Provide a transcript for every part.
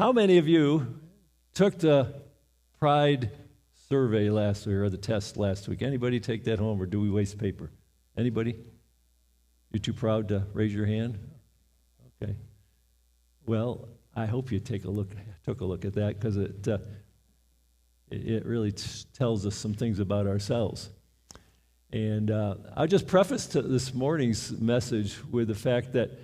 How many of you took the Pride survey last week, or the test last week? Anybody take that home, or do we waste paper? Anybody? You're too proud to raise your hand? Okay. Well, I hope you took a look at that, because it really tells us some things about ourselves. And I'll just preface this morning's message with the fact that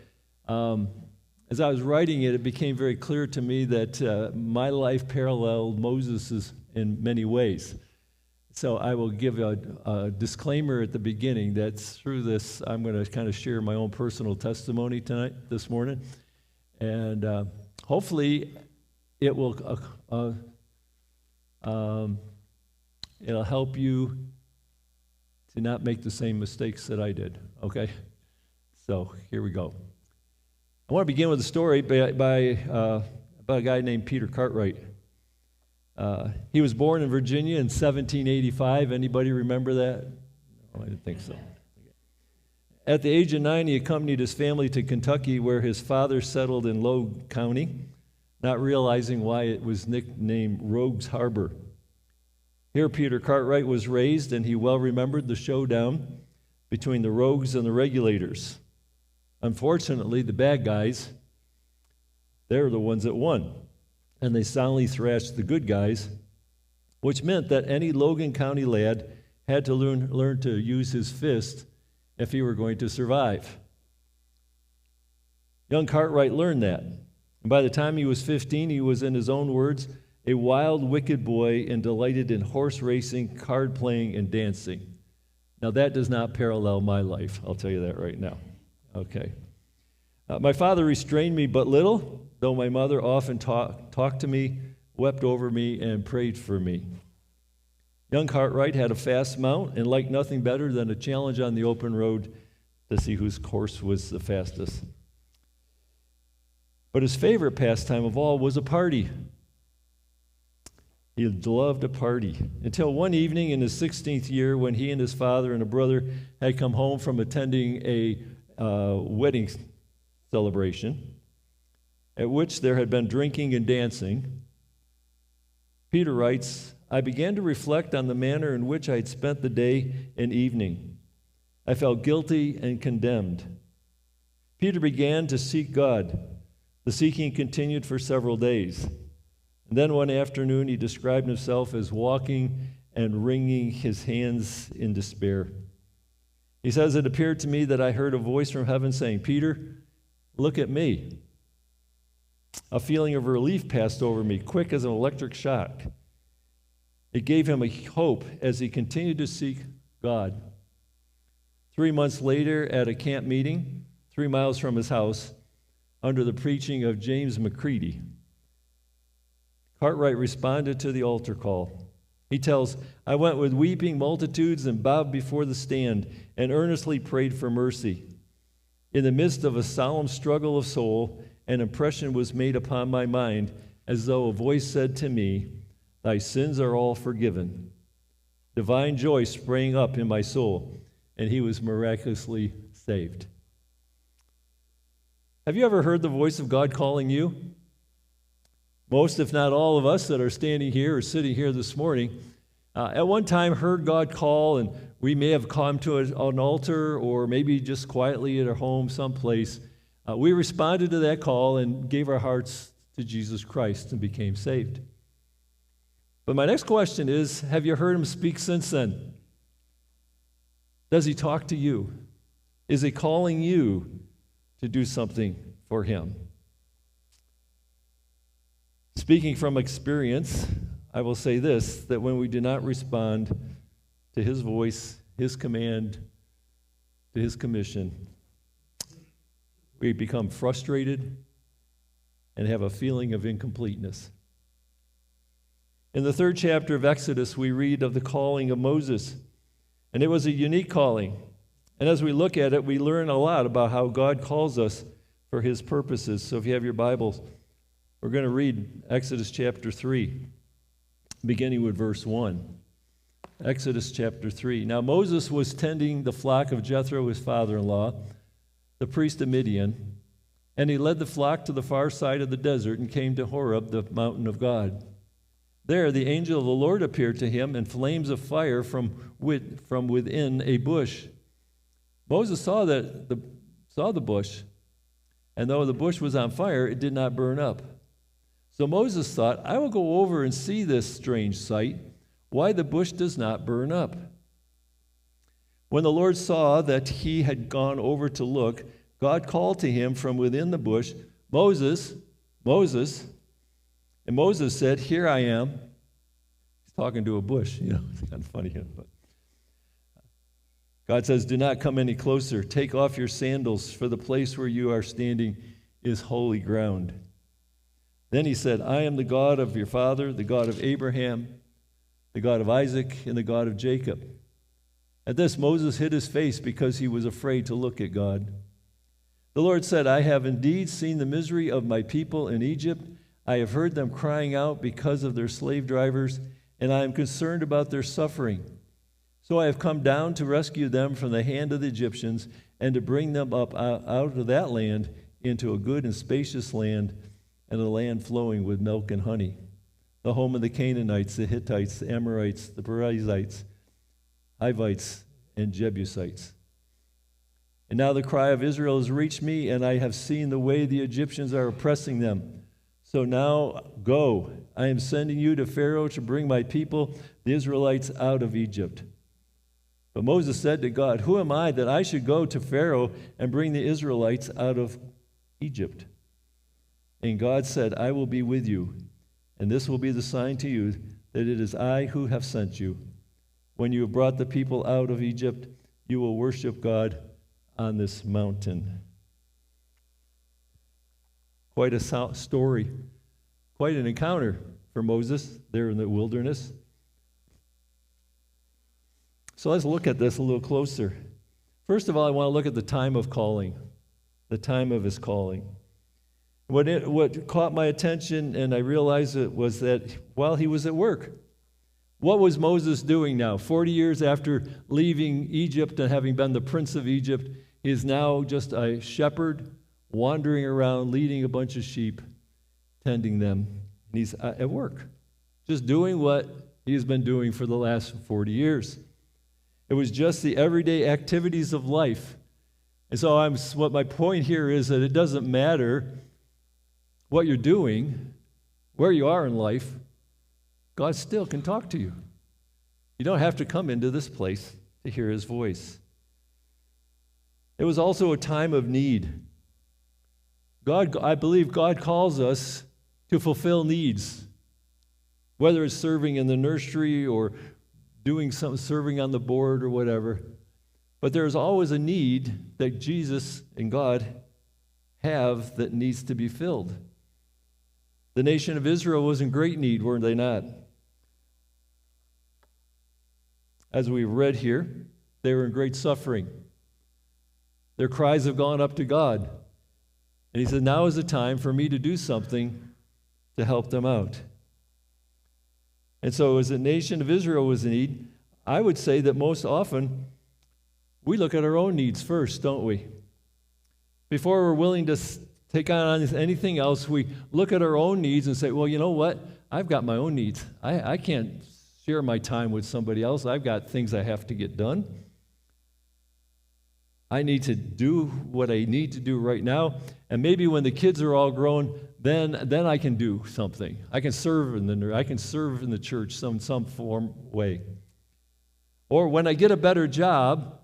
as I was writing it, it became very clear to me that my life paralleled Moses's in many ways. So I will give a disclaimer at the beginning that through this, I'm going to kind of share my own personal testimony this morning. And hopefully it will it'll help you to not make the same mistakes that I did, okay? So here we go. I want to begin with a story about a guy named Peter Cartwright. He was born in Virginia in 1785. Anybody remember that? No, I didn't think so. At the age of 9, he accompanied his family to Kentucky, where his father settled in Logue County, not realizing why it was nicknamed Rogues Harbor. Here Peter Cartwright was raised, and he well remembered the showdown between the rogues and the regulators. Unfortunately, the bad guys, they're the ones that won, and they soundly thrashed the good guys, which meant that any Logan County lad had to learn to use his fist if he were going to survive. Young Cartwright learned that, and by the time he was 15, he was, in his own words, a wild, wicked boy and delighted in horse racing, card playing, and dancing. Now, that does not parallel my life, I'll tell you that right now. Okay. My father restrained me but little, though my mother often talked to me, wept over me, and prayed for me. Young Cartwright had a fast mount and liked nothing better than a challenge on the open road to see whose horse was the fastest. But his favorite pastime of all was a party. He loved a party, until one evening in his 16th year, when he and his father and a brother had come home from attending a wedding celebration, at which there had been drinking and dancing. Peter writes, I began to reflect on the manner in which I had spent the day and evening. I felt guilty and condemned. Peter began to seek God. The seeking continued for several days. And then one afternoon he described himself as walking and wringing his hands in despair. He says, it appeared to me that I heard a voice from heaven saying, Peter, look at me. A feeling of relief passed over me, quick as an electric shock. It gave him a hope as he continued to seek God. 3 months later, at a camp meeting, 3 miles from his house, under the preaching of James McCready, Cartwright responded to the altar call. He tells, I went with weeping multitudes and bowed before the stand and earnestly prayed for mercy. In the midst of a solemn struggle of soul, an impression was made upon my mind as though a voice said to me, thy sins are all forgiven. Divine joy sprang up in my soul, and he was miraculously saved. Have you ever heard the voice of God calling you? Most, if not all of us that are standing here or sitting here this morning, at one time heard God call, and we may have come to an altar or maybe just quietly at our home someplace. We responded to that call and gave our hearts to Jesus Christ and became saved. But my next question is, have you heard him speak since then? Does he talk to you? Is he calling you to do something for him? Speaking from experience, I will say this, that when we do not respond to his voice, his command, to his commission, we become frustrated and have a feeling of incompleteness. In the 3rd chapter of Exodus, we read of the calling of Moses, and it was a unique calling. And as we look at it, we learn a lot about how God calls us for his purposes. So if you have your Bibles, we're going to read Exodus chapter 3, beginning with verse 1. Exodus chapter 3. Now Moses was tending the flock of Jethro, his father-in-law, the priest of Midian, And he led the flock to the far side of the desert and came to Horeb, the mountain of God. There the angel of the Lord appeared to him in flames of fire from within a bush. Moses saw the bush, and though the bush was on fire, it did not burn up. So Moses thought, I will go over and see this strange sight, why the bush does not burn up. When the Lord saw that he had gone over to look, God called to him from within the bush, Moses, Moses. And Moses said, Here I am. He's talking to a bush, it's kind of funny. But God says, Do not come any closer. Take off your sandals, for the place where you are standing is holy ground. Then he said, I am the God of your father, the God of Abraham, the God of Isaac, and the God of Jacob. At this, Moses hid his face because he was afraid to look at God. The Lord said, I have indeed seen the misery of my people in Egypt. I have heard them crying out because of their slave drivers, and I am concerned about their suffering. So I have come down to rescue them from the hand of the Egyptians and to bring them up out of that land into a good and spacious land, and a land flowing with milk and honey, the home of the Canaanites, the Hittites, the Amorites, the Perizzites, Hivites, and Jebusites. And now the cry of Israel has reached me, and I have seen the way the Egyptians are oppressing them. So now go. I am sending you to Pharaoh to bring my people, the Israelites, out of Egypt. But Moses said to God, Who am I that I should go to Pharaoh and bring the Israelites out of Egypt? And God said, I will be with you, and this will be the sign to you that it is I who have sent you. When you have brought the people out of Egypt, you will worship God on this mountain. Quite a story, quite an encounter for Moses there in the wilderness. So let's look at this a little closer. First of all, I want to look at the time of calling, the time of his calling. What caught my attention, and I realized it, was that while he was at work, what was Moses doing now? 40 years after leaving Egypt and having been the prince of Egypt, he is now just a shepherd wandering around, leading a bunch of sheep, tending them. And he's at work, just doing what he's been doing for the last 40 years. It was just the everyday activities of life. And so what my point here is that it doesn't matter what you're doing, where you are in life, God still can talk to you. You don't have to come into this place to hear his voice. It was also a time of need. I believe God calls us to fulfill needs, whether it's serving in the nursery or doing some serving on the board or whatever. But there's always a need that Jesus and God have that needs to be filled. The nation of Israel was in great need, weren't they not? As we've read here, they were in great suffering. Their cries have gone up to God. And he said, now is the time for me to do something to help them out. And so as the nation of Israel was in need, I would say that most often we look at our own needs first, don't we? Before we're willing to take on anything else, we look at our own needs and say, well, you know what? I've got my own needs. I can't share my time with somebody else. I've got things I have to get done. I need to do what I need to do right now. And maybe when the kids are all grown, then I can do something. I can serve in the church some form way. Or when I get a better job,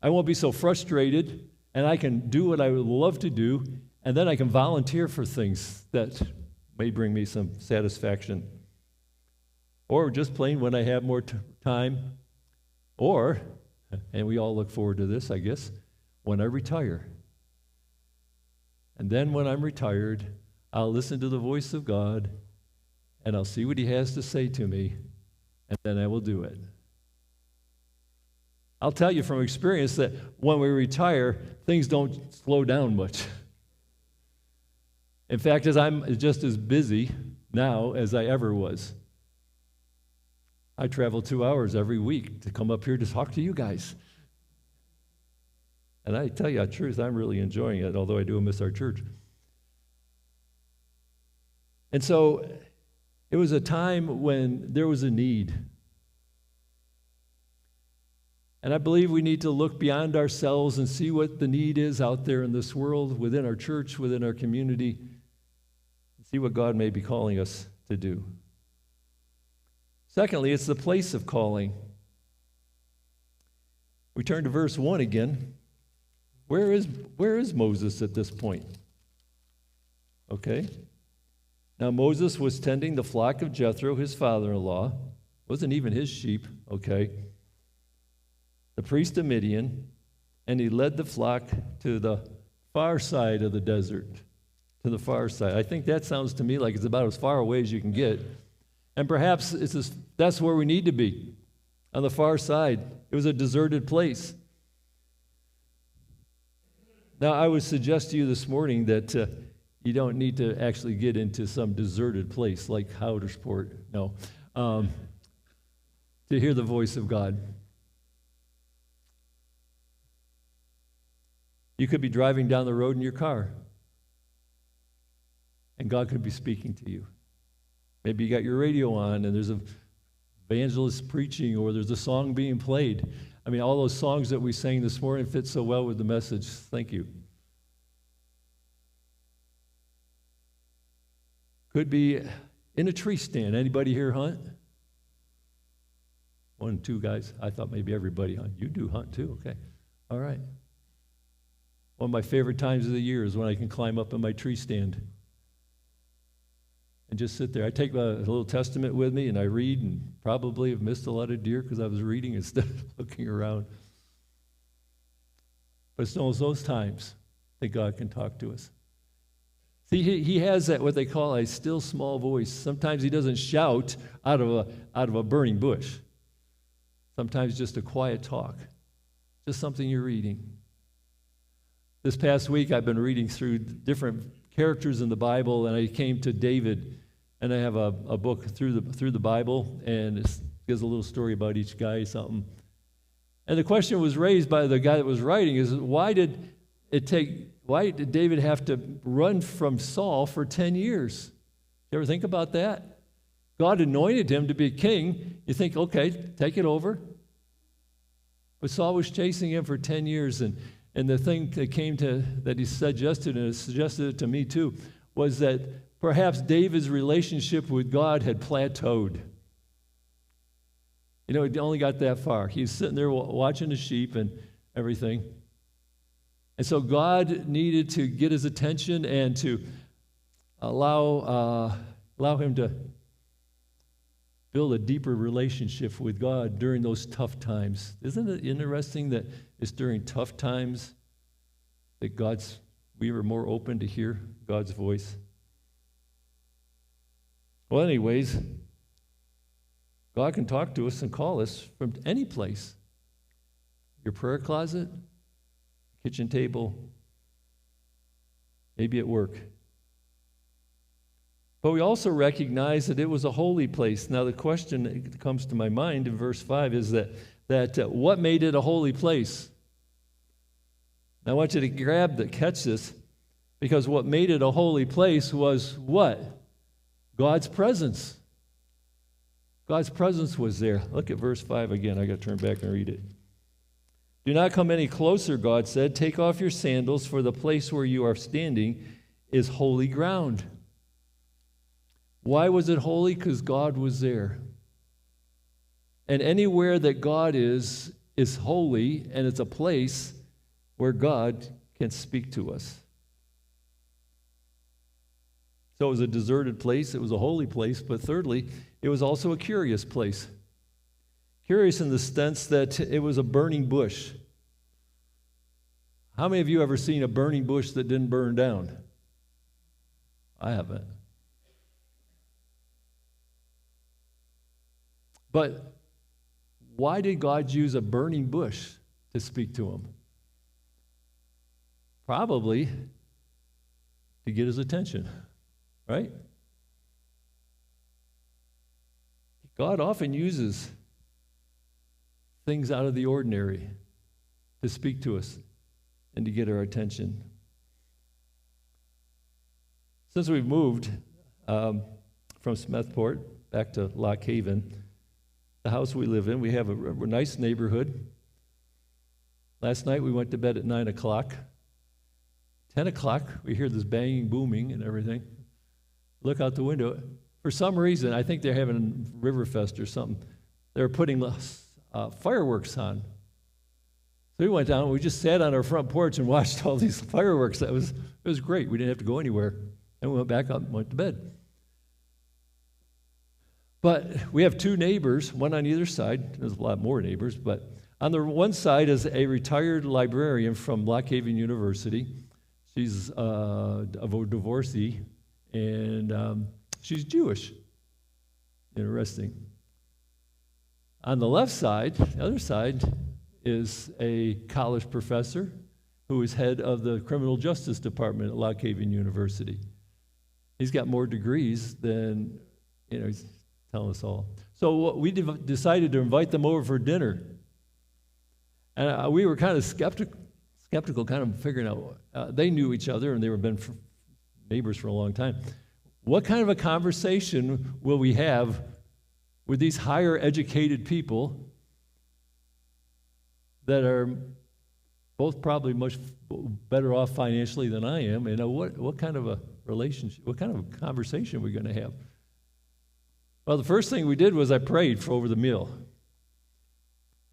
I won't be so frustrated, and I can do what I would love to do, and then I can volunteer for things that may bring me some satisfaction. Or just plain when I have more time. Or, and we all look forward to this, I guess, when I retire. And then when I'm retired, I'll listen to the voice of God, and I'll see what he has to say to me, and then I will do it. I'll tell you from experience that when we retire, things don't slow down much. In fact, as I'm just as busy now as I ever was. I travel 2 hours every week to come up here to talk to you guys. And I tell you the truth, I'm really enjoying it, although I do miss our church. And so it was a time when there was a need. And I believe we need to look beyond ourselves and see what the need is out there in this world, within our church, within our community, and see what God may be calling us to do. Secondly, it's the place of calling. We turn to verse 1 again. Where is Moses at this point? Okay. Now Moses was tending the flock of Jethro, his father-in-law. Wasn't even his sheep, okay. The priest of Midian, and he led the flock to the far side of the desert, to the far side. I think that sounds to me like it's about as far away as you can get. And perhaps that's where we need to be, on the far side. It was a deserted place. Now, I would suggest to you this morning that you don't need to actually get into some deserted place like Houdersport, no, to hear the voice of God. You could be driving down the road in your car, and God could be speaking to you. Maybe you got your radio on, and there's an evangelist preaching, or there's a song being played. I mean, all those songs that we sang this morning fit so well with the message. Thank you. Could be in a tree stand. Anybody here hunt? 1, 2 guys. I thought maybe everybody hunt. You do hunt too, okay. All right. One of my favorite times of the year is when I can climb up in my tree stand and just sit there. I take a little testament with me and I read, and probably have missed a lot of deer because I was reading instead of looking around. But it's those times that God can talk to us. See, he has that, what they call a still small voice. Sometimes he doesn't shout out of a burning bush. Sometimes just a quiet talk, just something you're reading. This past week, I've been reading through different characters in the Bible, and I came to David, and I have a book through the Bible, and it gives a little story about each guy, something. And the question was raised by the guy that was writing is, why did David have to run from Saul for 10 years? You ever think about that? God anointed him to be king. You think, okay, take it over. But Saul was chasing him for 10 years, and the thing that he suggested, and it suggested it to me too, was that perhaps David's relationship with God had plateaued. You know, he only got that far. He was sitting there watching the sheep and everything. And so God needed to get his attention and to allow him to build a deeper relationship with God during those tough times. Isn't it interesting that it's during tough times that we were more open to hear God's voice? Well, anyways, God can talk to us and call us from any place. Your prayer closet, kitchen table, maybe at work. But we also recognize that it was a holy place. Now the question that comes to my mind in verse 5 is that what made it a holy place? Now I want you to catch this, because what made it a holy place was what? God's presence. God's presence was there. Look at verse 5 again. I got to turn back and read it. Do not come any closer, God said. Take off your sandals, for the place where you are standing is holy ground. Why was it holy? Because God was there. And anywhere that God is holy, and it's a place where God can speak to us. So it was a deserted place, it was a holy place, but thirdly, it was also a curious place. Curious in the sense that it was a burning bush. How many of you ever seen a burning bush that didn't burn down? I haven't. But why did God use a burning bush to speak to him? Probably to get his attention, right? God often uses things out of the ordinary to speak to us and to get our attention. Since we've moved, from Smethport back to Lock Haven. The house we live in, we have a nice neighborhood. Last night we went to bed at 9 o'clock. 10 o'clock, we hear this banging, booming, and everything. Look out the window. For some reason, I think they're having Riverfest or something. They're putting fireworks on. So we went down, we just sat on our front porch and watched all these fireworks. It was great. We didn't have to go anywhere. And we went back up and went to bed. But we have two neighbors, one on either side. There's a lot more neighbors, but on the one side is a retired librarian from Lock Haven University. She's a divorcee, and she's Jewish. Interesting. On the left side, the other side, is a college professor who is head of the criminal justice department at Lock Haven University. He's got more degrees than, he's telling us all. So we decided to invite them over for dinner. And we were kind of skeptical, kind of figuring out, they knew each other and they were been neighbors for a long time. What kind of a conversation will we have with these higher educated people that are both probably much better off financially than I am? And what kind of a relationship, what kind of a conversation are we going to have? Well, the first thing we did was I prayed over the meal.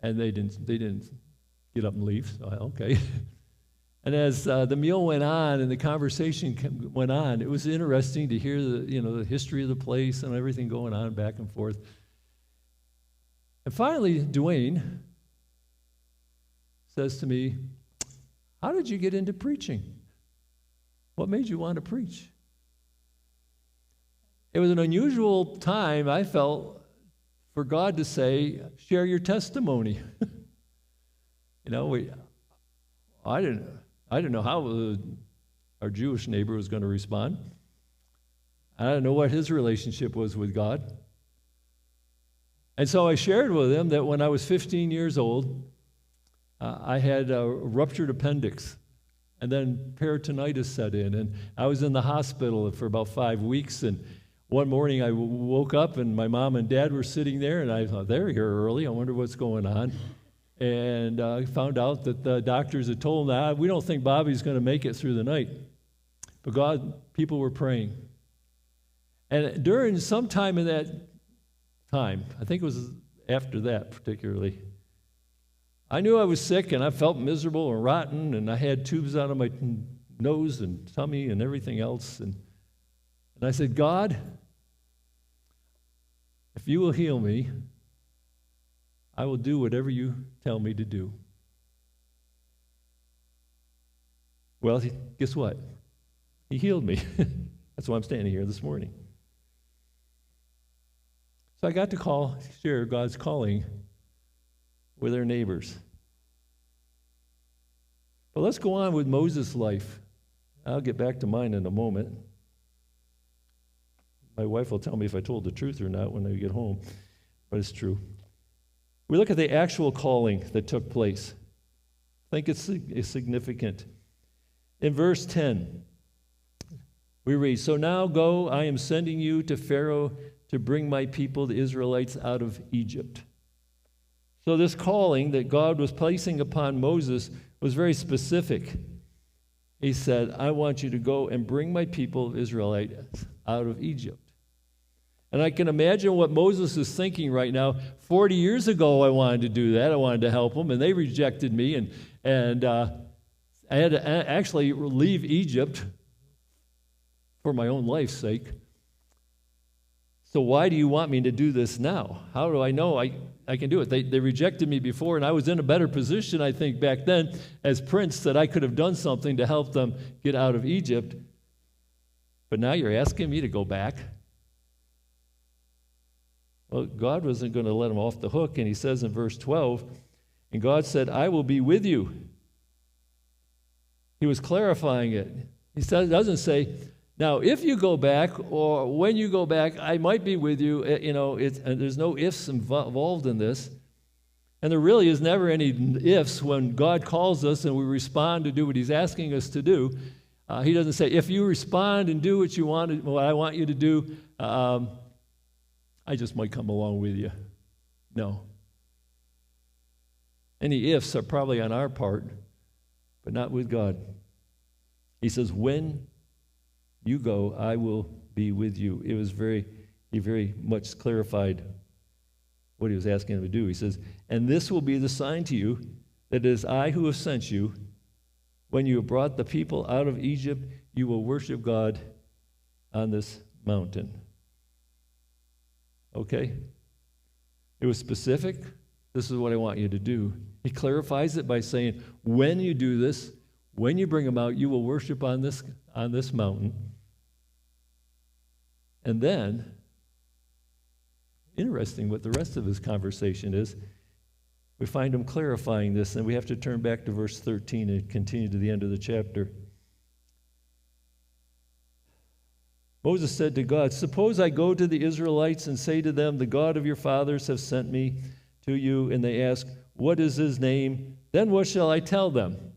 And they didn't get up and leave, so okay. And as the meal went on and the conversation went on, it was interesting to hear the history of the place and everything going on back and forth. And finally, Dwayne says to me, "How did you get into preaching? What made you want to preach?" It was an unusual time, I felt, for God to say, "Share your testimony." I didn't know how our Jewish neighbor was going to respond. I didn't know what his relationship was with God. And so I shared with him that when I was 15 years old, I had a ruptured appendix, and then peritonitis set in, and I was in the hospital for about 5 weeks. And one morning I woke up, and my mom and dad were sitting there, and I thought, they're here early. I wonder what's going on. And I found out that the doctors had told them, we don't think Bobby's going to make it through the night. But people were praying. And during some time in that time, I think it was after that particularly, I knew I was sick, and I felt miserable and rotten, and I had tubes out of my nose and tummy and everything else. And I said, "God, if you will heal me, I will do whatever you tell me to do." Well, guess what? He healed me. That's why I'm standing here this morning. So I got to share God's calling with our neighbors. But let's go on with Moses' life. I'll get back to mine in a moment. My wife will tell me if I told the truth or not when I get home, but it's true. We look at the actual calling that took place. I think it's significant. In verse 10, we read, "So now go, I am sending you to Pharaoh to bring my people, the Israelites, out of Egypt." So this calling that God was placing upon Moses was very specific. He said, "I want you to go and bring my people, the Israelites, out of Egypt." And I can imagine what Moses is thinking right now. 40 years ago, I wanted to do that. I wanted to help them, and they rejected me. And I had to actually leave Egypt for my own life's sake. So why do you want me to do this now? How do I know I can do it? They rejected me before, and I was in a better position, I think, back then as prince that I could have done something to help them get out of Egypt. But now you're asking me to go back? Well, God wasn't going to let him off the hook, and he says in verse 12, "And God said, I will be with you." He was clarifying it. He doesn't say, "Now, if you go back, or when you go back, I might be with you." And there's no ifs involved in this. And there really is never any ifs when God calls us and we respond to do what he's asking us to do. He doesn't say, if you respond and do what I want you to do, I just might come along with you. No. Any ifs are probably on our part, but not with God. He says, when you go, I will be with you. He very much clarified what he was asking him to do. He says, and this will be the sign to you that it is I who have sent you. When you have brought the people out of Egypt, you will worship God on this mountain. Okay? It was specific. This is what I want you to do. He clarifies it by saying, when you do this, when you bring them out, you will worship on this mountain. And then, interesting what the rest of his conversation is. We find him clarifying this, and we have to turn back to verse 13 and continue to the end of the chapter. Moses said to God, suppose I go to the Israelites and say to them, the God of your fathers has sent me to you, and they ask, what is his name? Then what shall I tell them?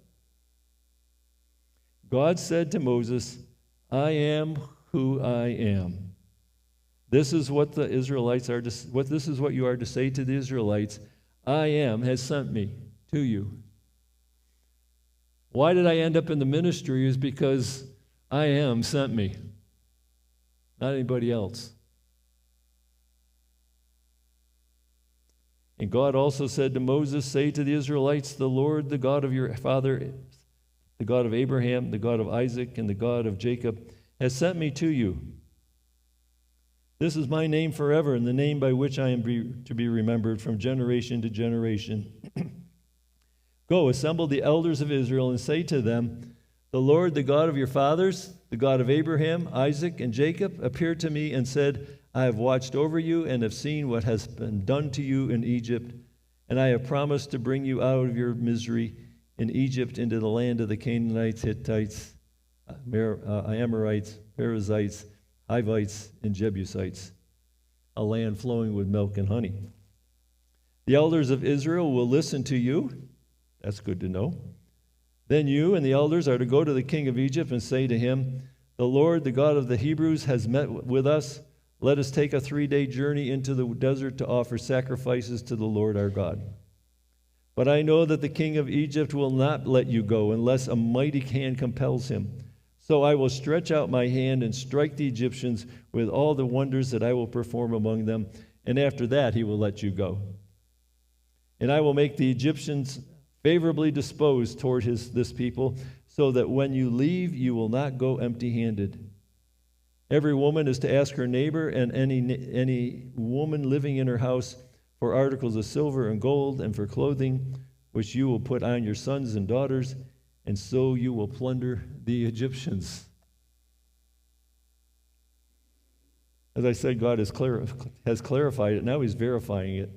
God said to Moses, I am who I am. This is what the Israelites are this is what you are to say to the Israelites. I am has sent me to you. Why did I end up in the ministry? Is because I am sent me, not anybody else. And God also said to Moses, say to the Israelites, the Lord, the God of your father, the God of Abraham, the God of Isaac, and the God of Jacob, has sent me to you. This is my name forever, and the name by which I am to be remembered from generation to generation. Go, assemble the elders of Israel, and say to them, the Lord, the God of your fathers, the God of Abraham, Isaac, and Jacob, appeared to me and said, I have watched over you and have seen what has been done to you in Egypt, and I have promised to bring you out of your misery in Egypt into the land of the Canaanites, Hittites, Amorites, Perizzites, Hivites, and Jebusites, a land flowing with milk and honey. The elders of Israel will listen to you. That's good to know. Then you and the elders are to go to the king of Egypt and say to him, the Lord, the God of the Hebrews, has met with us. Let us take a 3-day journey into the desert to offer sacrifices to the Lord our God. But I know that the king of Egypt will not let you go unless a mighty hand compels him. So I will stretch out my hand and strike the Egyptians with all the wonders that I will perform among them, and after that he will let you go. And I will make the Egyptians favorably disposed toward this people, so that when you leave, you will not go empty-handed. Every woman is to ask her neighbor and any woman living in her house for articles of silver and gold and for clothing, which you will put on your sons and daughters, and so you will plunder the Egyptians. As I said, God has clarified it. Now he's verifying it.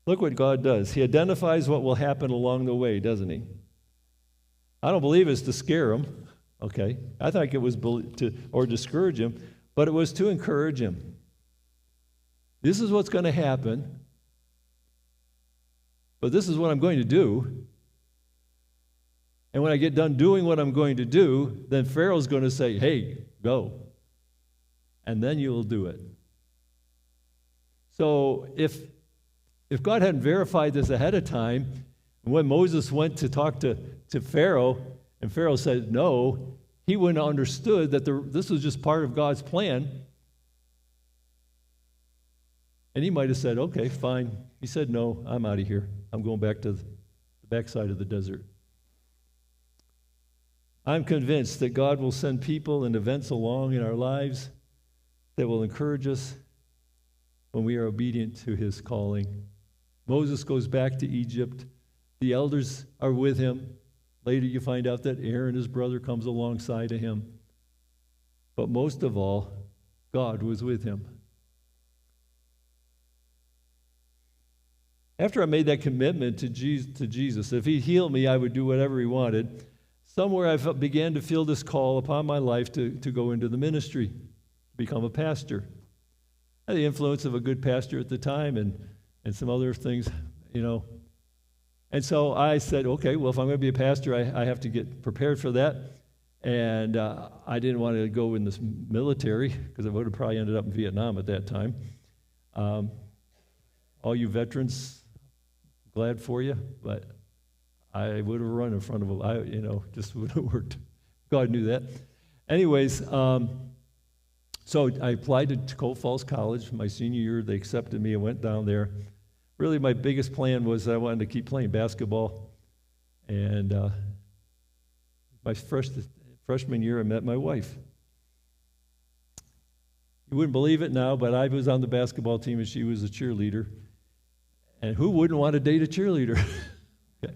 Look what God does. He identifies what will happen along the way, doesn't he? I don't believe it's to scare him. Okay. I think it was or discourage him, but it was to encourage him. This is what's going to happen, but this is what I'm going to do. And when I get done doing what I'm going to do, then Pharaoh's going to say, hey, go. And then you will do it. So if God hadn't verified this ahead of time, when Moses went to talk to Pharaoh, and Pharaoh said no, he wouldn't have understood that this was just part of God's plan. And he might have said, okay, fine. He said, no, I'm out of here. I'm going back to the backside of the desert. I'm convinced that God will send people and events along in our lives that will encourage us when we are obedient to his calling. Moses goes back to Egypt. The elders are with him. Later you find out that Aaron, his brother, comes alongside of him. But most of all, God was with him. After I made that commitment to Jesus, if he healed me, I would do whatever he wanted. Somewhere I began to feel this call upon my life to go into the ministry, become a pastor. I had the influence of a good pastor at the time and some other things, And so I said, okay, well, if I'm going to be a pastor, I have to get prepared for that. And I didn't want to go in the military because I would have probably ended up in Vietnam at that time. All you veterans, glad for you, but I would have run in front of them. Just would have worked. God knew that. Anyways, so I applied to Tacoma Falls College my senior year. They accepted me and went down there. Really, my biggest plan was I wanted to keep playing basketball. And my freshman year, I met my wife. You wouldn't believe it now, but I was on the basketball team and she was a cheerleader. And who wouldn't want to date a cheerleader? Okay.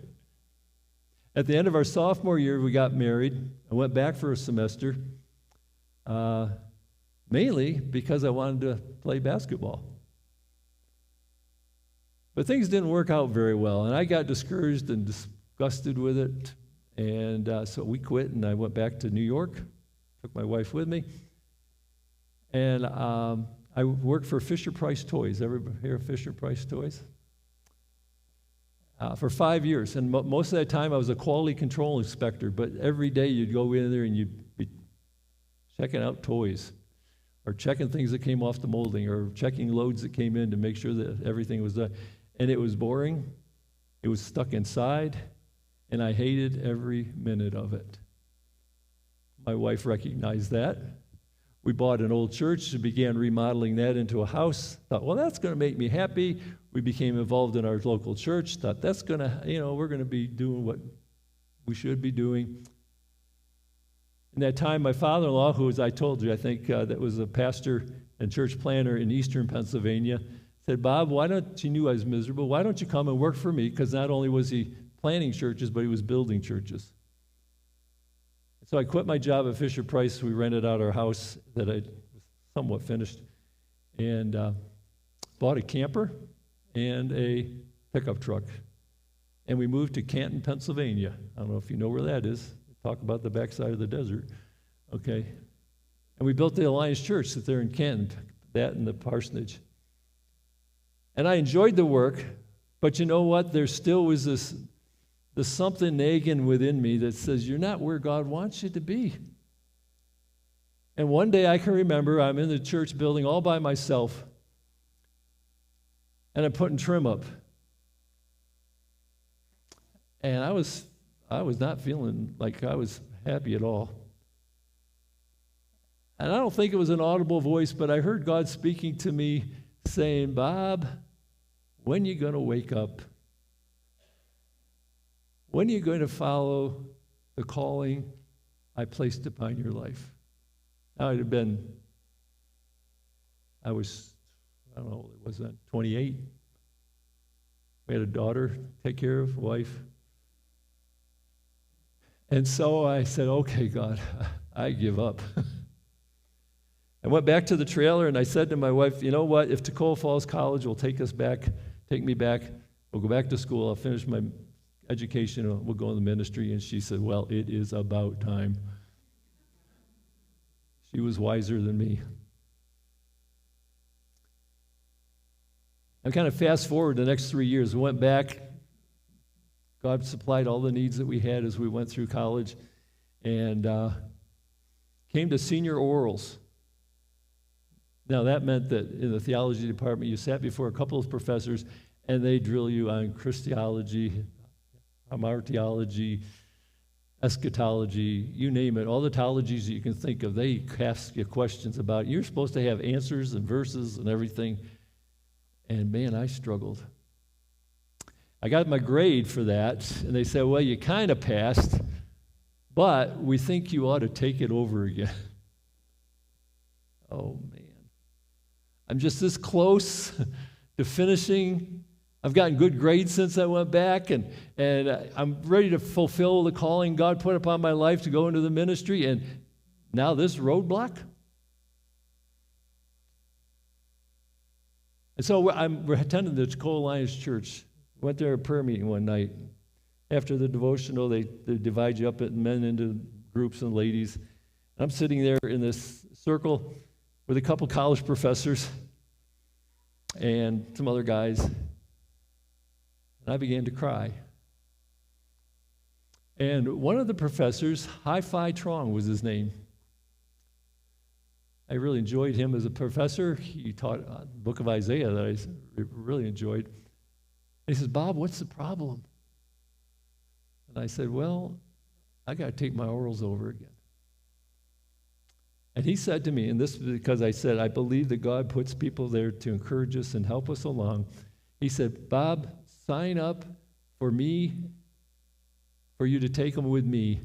At the end of our sophomore year, we got married. I went back for a semester, mainly because I wanted to play basketball. But things didn't work out very well, and I got discouraged and disgusted with it. And so we quit, and I went back to New York, took my wife with me. And I worked for Fisher-Price Toys. Everybody hear of Fisher-Price Toys? For 5 years. And most of that time, I was a quality control inspector. But every day, you'd go in there, and you'd be checking out toys, or checking things that came off the molding, or checking loads that came in to make sure that everything was done. And it was boring. It was stuck inside. And I hated every minute of it. My wife recognized that. We bought an old church and began remodeling that into a house. Thought, well, that's going to make me happy. We became involved in our local church. Thought, that's going to, we're going to be doing what we should be doing. In that time, my father-in-law, who, as I told you, I think that was a pastor and church planner in eastern Pennsylvania, said, Bob, he knew I was miserable. Why don't you come and work for me? Because not only was he planning churches, but he was building churches. So I quit my job at Fisher-Price. We rented out our house that I somewhat finished, and bought a camper and a pickup truck. And we moved to Canton, Pennsylvania. I don't know if you know where that is. Talk about the backside of the desert. Okay. And we built the Alliance Church that's there in Canton, that and the parsonage. And I enjoyed the work, but you know what? There still was this something nagging within me that says, you're not where God wants you to be. And one day I can remember I'm in the church building all by myself, and I'm putting trim up. And I was not feeling like I was happy at all. And I don't think it was an audible voice, but I heard God speaking to me saying, Bob, when are you going to wake up? When are you going to follow the calling I placed upon your life? Now, I don't know what it was then, 28. We had a daughter to take care of, a wife. And so I said, okay, God, I give up. I went back to the trailer and I said to my wife, you know what, if Tacoma Falls College will take me back, we'll go back to school, I'll finish my education, we'll go in the ministry. And she said, well, it is about time. She was wiser than me. I kind of fast forward the next 3 years. We went back. God supplied all the needs that we had as we went through college, and came to senior orals. Now, that meant that in the theology department, you sat before a couple of professors, and they drill you on Christology, hamartiology, eschatology, you name it, all the theologies that you can think of, they ask you questions about. You're supposed to have answers and verses and everything, and man, I struggled. I got my grade for that, and they said, well, you kind of passed, but we think you ought to take it over again. Oh, man. I'm just this close to finishing. I've gotten good grades since I went back, and I'm ready to fulfill the calling God put upon my life to go into the ministry, and now this roadblock? And so we're attending the Tacoma Alliance Church. Went there at a prayer meeting one night. After the devotional, they divide you up men into groups and ladies. I'm sitting there in this circle with a couple college professors and some other guys. And I began to cry. And one of the professors, Hi-Fi Trong was his name. I really enjoyed him as a professor. He taught the book of Isaiah that I really enjoyed. And he says, Bob, what's the problem? And I said, well, I got to take my orals over again. And he said to me, and this is because I said, I believe that God puts people there to encourage us and help us along. He said, Bob, sign up for me, for you to take them with me,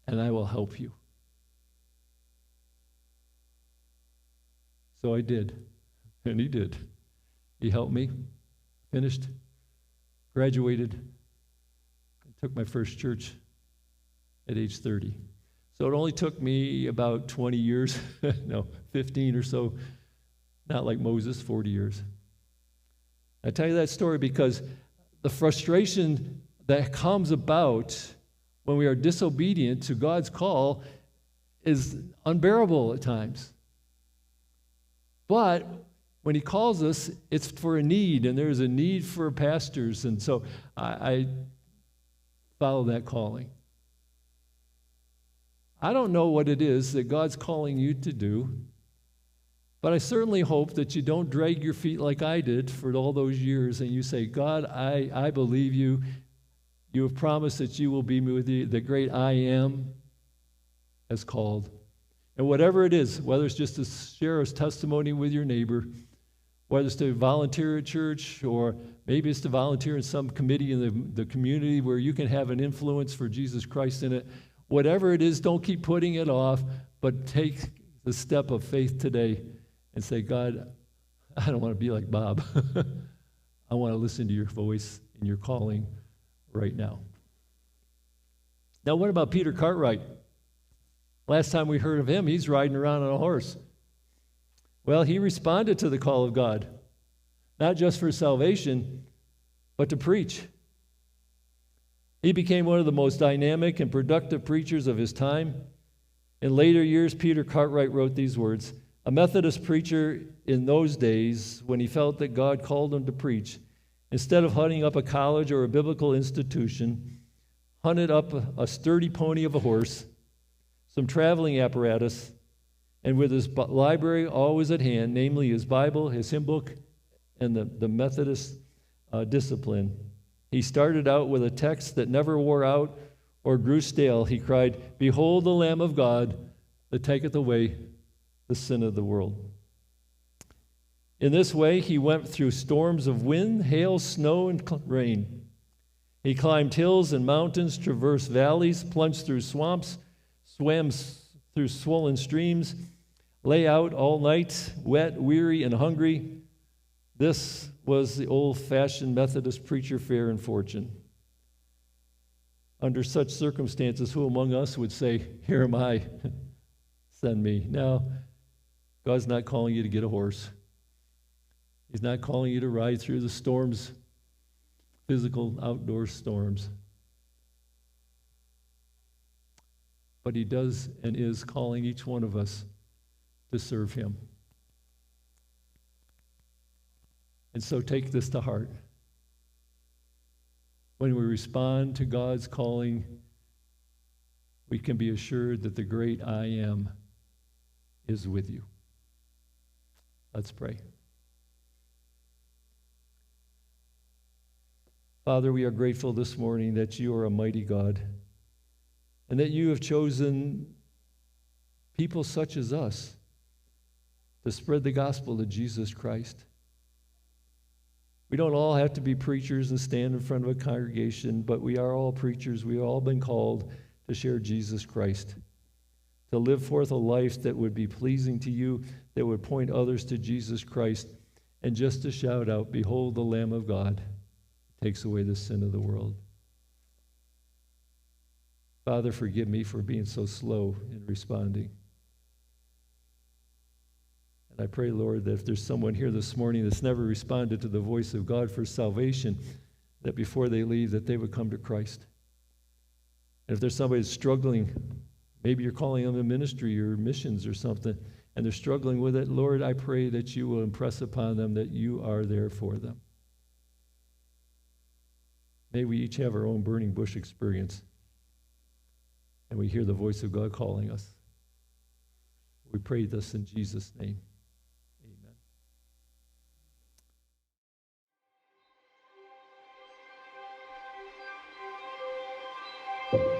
and I will help you. So I did, and he did. He helped me, finished, graduated, and took my first church at age 30. So it only took me about 20 years, no, 15 or so, not like Moses, 40 years. I tell you that story because the frustration that comes about when we are disobedient to God's call is unbearable at times. But when he calls us, it's for a need, and there's a need for pastors, and so I follow that calling. I don't know what it is that God's calling you to do, but I certainly hope that you don't drag your feet like I did for all those years, and you say, God, I believe you. You have promised that you will be with me. The great I am has called. And whatever it is, whether it's just to share a testimony with your neighbor, whether it's to volunteer at church, or maybe it's to volunteer in some committee in the community where you can have an influence for Jesus Christ in it, whatever it is, don't keep putting it off, but take the step of faith today and say, God, I don't want to be like Bob. I want to listen to your voice and your calling right now. Now, what about Peter Cartwright? Last time we heard of him, he's riding around on a horse. Well, he responded to the call of God, not just for salvation, but to preach. He became one of the most dynamic and productive preachers of his time. In later years, Peter Cartwright wrote these words, a Methodist preacher in those days, when he felt that God called him to preach, instead of hunting up a college or a biblical institution, hunted up a sturdy pony of a horse, some traveling apparatus, and with his library always at hand, namely his Bible, his hymn book, and the Methodist discipline, he started out with a text that never wore out or grew stale. He cried, behold the Lamb of God that taketh away the sin of the world. In this way, he went through storms of wind, hail, snow, and rain. He climbed hills and mountains, traversed valleys, plunged through swamps, swam through swollen streams, lay out all night, wet, weary, and hungry. This was the old-fashioned Methodist preacher fare and fortune. Under such circumstances, who among us would say, here am I, send me? Now, God's not calling you to get a horse. He's not calling you to ride through the storms, physical outdoor storms. But he does and is calling each one of us to serve him. And so take this to heart. When we respond to God's calling, we can be assured that the great I am is with you. Let's pray. Father, we are grateful this morning that you are a mighty God and that you have chosen people such as us to spread the gospel of Jesus Christ. We don't all have to be preachers and stand in front of a congregation, but we are all preachers. We've all been called to share Jesus Christ, to live forth a life that would be pleasing to you, that would point others to Jesus Christ, and just to shout out, behold the Lamb of God who takes away the sin of the world. Father, forgive me for being so slow in responding. I pray, Lord, that if there's someone here this morning that's never responded to the voice of God for salvation, that before they leave, that they would come to Christ. And if there's somebody that's struggling, maybe you're calling them to ministry or missions or something, and they're struggling with it, Lord, I pray that you will impress upon them that you are there for them. May we each have our own burning bush experience and we hear the voice of God calling us. We pray this in Jesus' name. Amen.